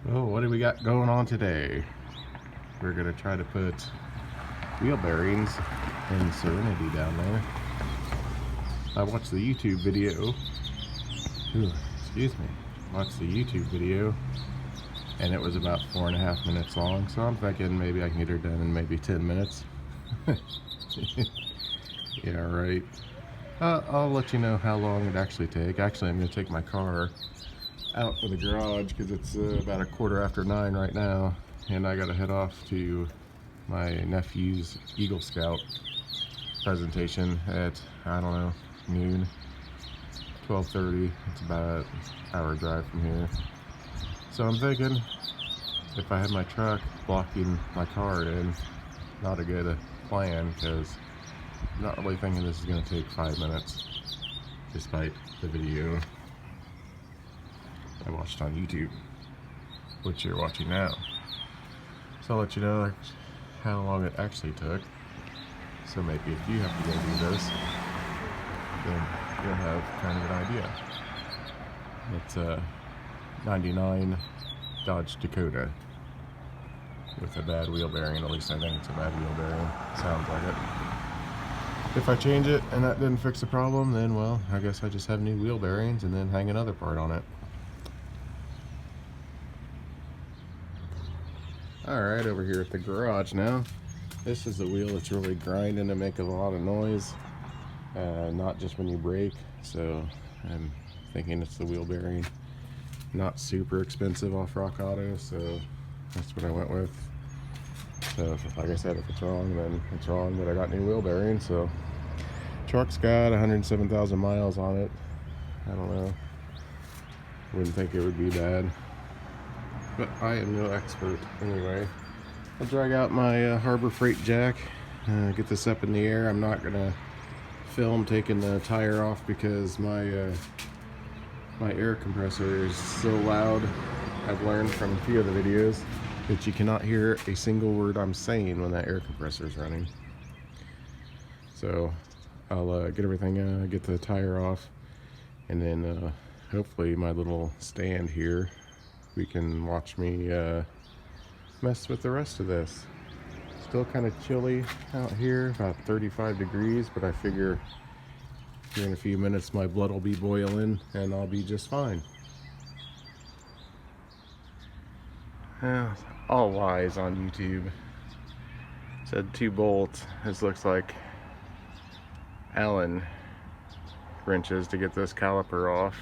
Well, what do we got going on today? We're gonna try to put wheel bearings in Serenity down there. I watched the YouTube video. Excuse me. Watched the YouTube video, and it was about 4.5 minutes long. So I'm thinking maybe I can get her done in maybe 10 minutes. Yeah, right. I'll let you know how long it actually takes. Actually, I'm gonna take my car out of the garage because it's about 9:15 right now, and I gotta head off to my nephew's Eagle Scout presentation at, I don't know, noon, 12:30. It's about an hour drive from here. So I'm thinking if I had my truck blocking my car in, not a good plan, because I'm not really thinking this is going to take 5 minutes, despite the video I watched on YouTube, which you're watching now. So I'll let you know how long it actually took. So maybe if you have to go do this, then you'll have kind of an idea. It's a 99 Dodge Dakota with a bad wheel bearing. At least I think it's a bad wheel bearing. Sounds like it. If I change it and that didn't fix the problem, then well, I guess I just have new wheel bearings and then hang another part on it. Alright, over here at the garage now. This is the wheel that's really grinding to make a lot of noise. Not just when you brake, so I'm thinking it's the wheel bearing. Not super expensive off Rock Auto, so that's what I went with. So like I said, if it's wrong, then it's wrong, but I got new wheel bearings. So truck's got 107,000 miles on it. I don't know, wouldn't think it would be bad, but I am no expert. Anyway, I'll drag out my Harbor Freight jack, get this up in the air. I'm not gonna film taking the tire off because my air compressor is so loud. I've learned from a few of the videos that you cannot hear a single word I'm saying when that air compressor is running. So I'll get everything, get the tire off, and then hopefully my little stand here, we can watch me mess with the rest of this. Still kind of chilly out here, about 35 degrees, but I figure here in a few minutes my blood will be boiling and I'll be just fine. All wise on YouTube. Said 2 bolts. This looks like Allen wrenches to get this caliper off,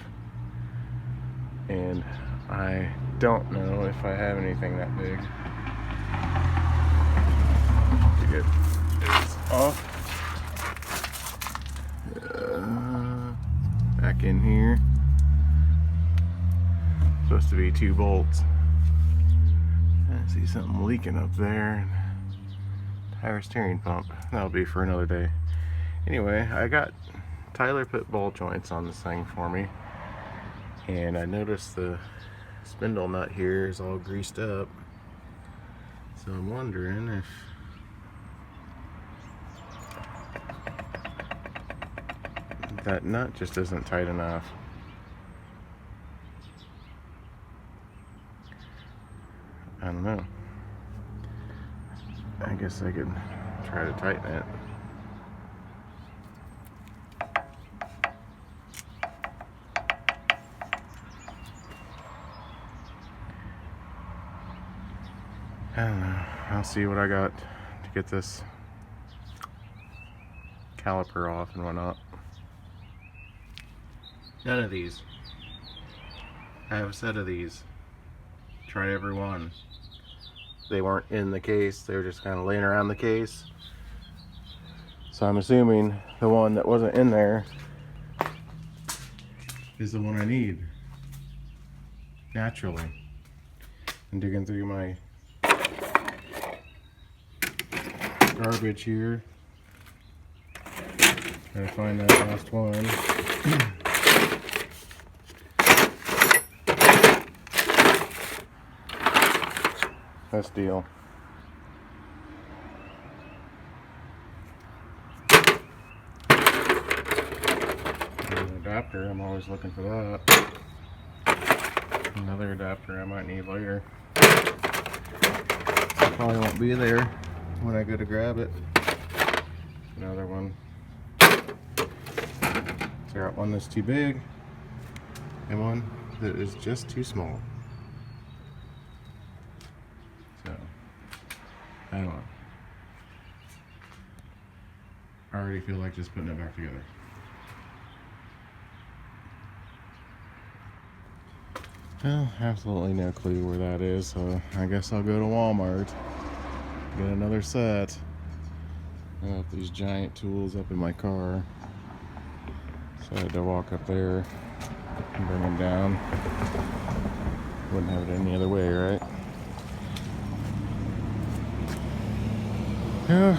and I don't know if I have anything that big to get this off. Back in here. Supposed to be 2 bolts. I see something leaking up there. Tire steering pump. That'll be for another day. Anyway, I got Tyler put ball joints on this thing for me, and I noticed the spindle nut here is all greased up. So I'm wondering if that nut just isn't tight enough. I don't know. I guess I could try to tighten it. I don't know. I'll see what I got to get this caliper off and whatnot. None of these. I have a set of these. Tried every one. They weren't in the case, they were just kind of laying around the case. So I'm assuming the one that wasn't in there is the one I need. Naturally. I'm digging through my garbage here. Trying to find that last one. This deal. An adapter, I'm always looking for that. Another adapter I might need later. Probably won't be there when I go to grab it. Another one. So I got one that's too big and one that is just too small. So, I don't know. I already feel like just putting it back together. Well, absolutely no clue where that is, so I guess I'll go to Walmart, get another set. I got these giant tools up in my car, so I had to walk up there and bring them down. Wouldn't have it any other way, right? Yeah,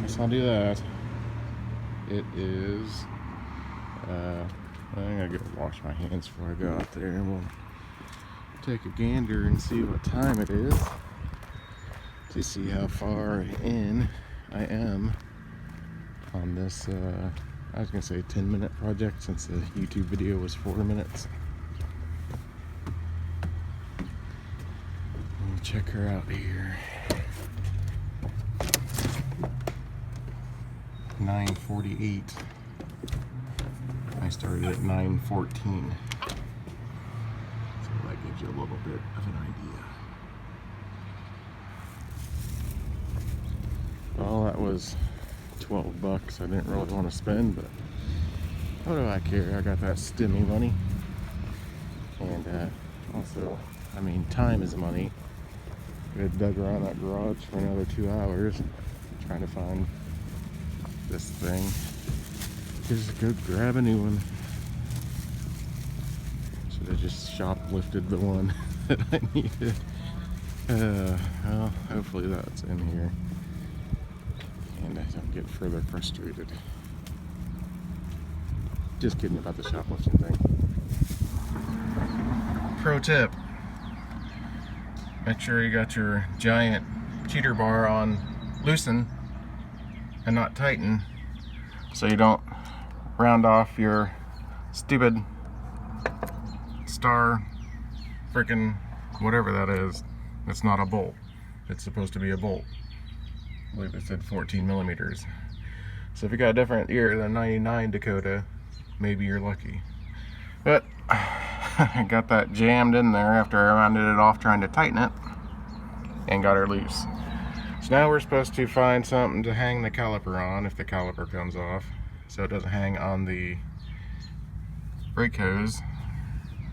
guess I'll do that. It is, I gotta go wash my hands before I go out there, and we'll take a gander and see what time it is to see how far in I am on this, I was gonna say 10-minute project since the YouTube video was 4 minutes. We'll check her out here. 9:48. I started at 9:14. So that gives you a little bit of an idea. Well, that was $12 I didn't really want to spend, but what do I care? I got that stimmy money. And also, I mean, time is money. I dug around that garage for another 2 hours trying to find this thing. Just go grab a new one. Should have just shoplifted the one that I needed. Well, hopefully that's in here. And I don't get further frustrated. Just kidding about the shoplifting thing. Pro tip. Make sure you got your giant cheater bar on loosen and not tighten, so you don't round off your stupid star freaking whatever that is. It's not a bolt. It's supposed to be a bolt. I believe it said 14 millimeters. So if you got a different ear than 99 Dakota, maybe you're lucky. But I got that jammed in there after I rounded it off trying to tighten it and got her loose. So now we're supposed to find something to hang the caliper on if the caliper comes off, so it doesn't hang on the brake hose,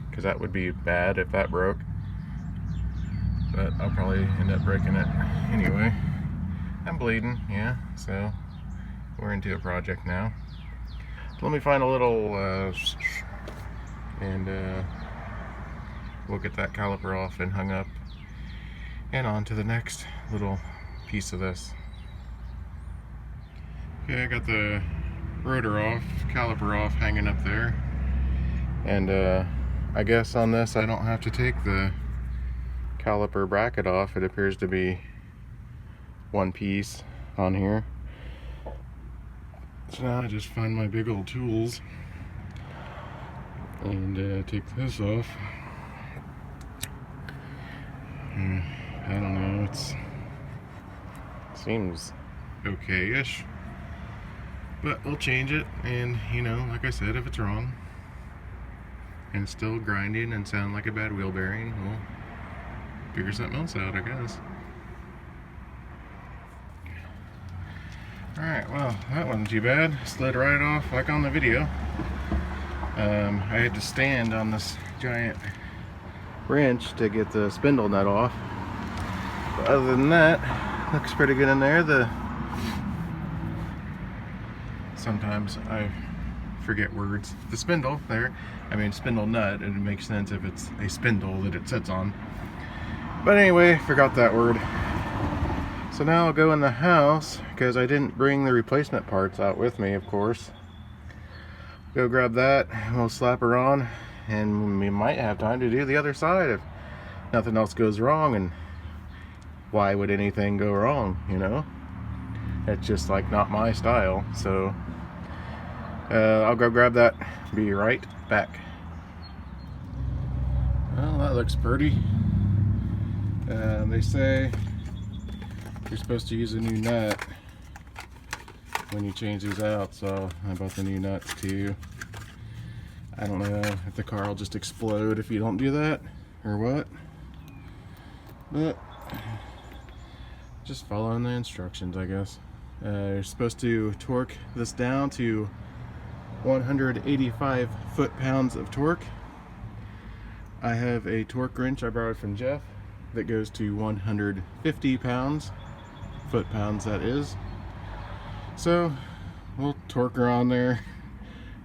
because that would be bad if that broke. But I'll probably end up breaking it anyway. I'm bleeding, yeah, so we're into a project now. So let me find a little and we'll get that caliper off and hung up and on to the next little piece of this. Okay, I got the rotor off, caliper off, hanging up there, and I guess on this I don't have to take the caliper bracket off. It appears to be one piece on here. So now I just find my big old tools and take this off. I don't know, it seems okay-ish, but we'll change it, and you know, like I said, if it's wrong and it's still grinding and sound like a bad wheel bearing, we'll figure something else out, I guess. Alright, well, that wasn't too bad. Slid right off like on the video. I had to stand on this giant wrench to get the spindle nut off. But other than that, looks pretty good in there. Sometimes I forget words. The spindle there, I mean spindle nut, and it makes sense if it's a spindle that it sits on. But anyway, forgot that word. So now I'll go in the house, because I didn't bring the replacement parts out with me, of course. Go grab that, we'll slap her on, and we might have time to do the other side if nothing else goes wrong. And why would anything go wrong, you know? It's just like not my style. So I'll go grab that, be right back. that looks pretty. They say you're supposed to use a new nut when you change these out, so I bought the new nuts too. I don't know if the car will just explode if you don't do that or what, but just following the instructions, I guess. You're supposed to torque this down to 185 foot-pounds of torque. I have a torque wrench I borrowed from Jeff that goes to 150 pounds, foot-pounds that is. So we'll torque her on there,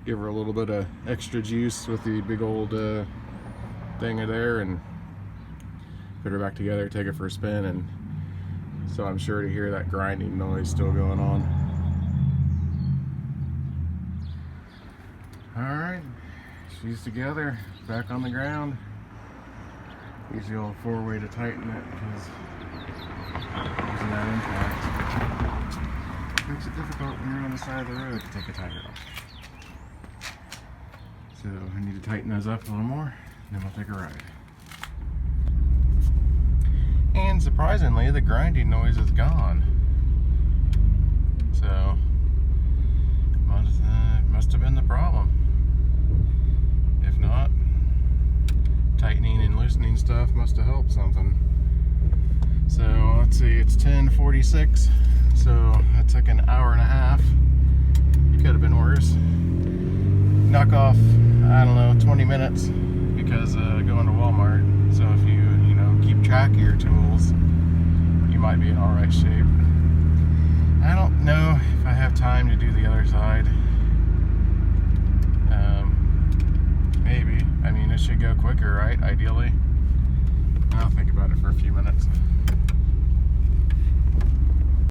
give her a little bit of extra juice with the big old thing there, and put her back together, take it for a spin, and so I'm sure to hear that grinding noise still going on. Alright, she's together, back on the ground. Use the old 4-way to tighten it because using that impact makes it difficult when you're on the side of the road to take a tire off. So I need to tighten those up a little more, and then we'll take a ride. And surprisingly, the grinding noise is gone. So must have been the problem. If not, tightening and loosening stuff must have helped something. So let's see, it's 10:46, so that took an hour and a half. Could have been worse. Knock off, I don't know, 20 minutes because going to Walmart. So if you keep track of your tools, you might be in all right shape. I don't know if I have time to do the other side. Maybe. I mean, it should go quicker, right? Ideally.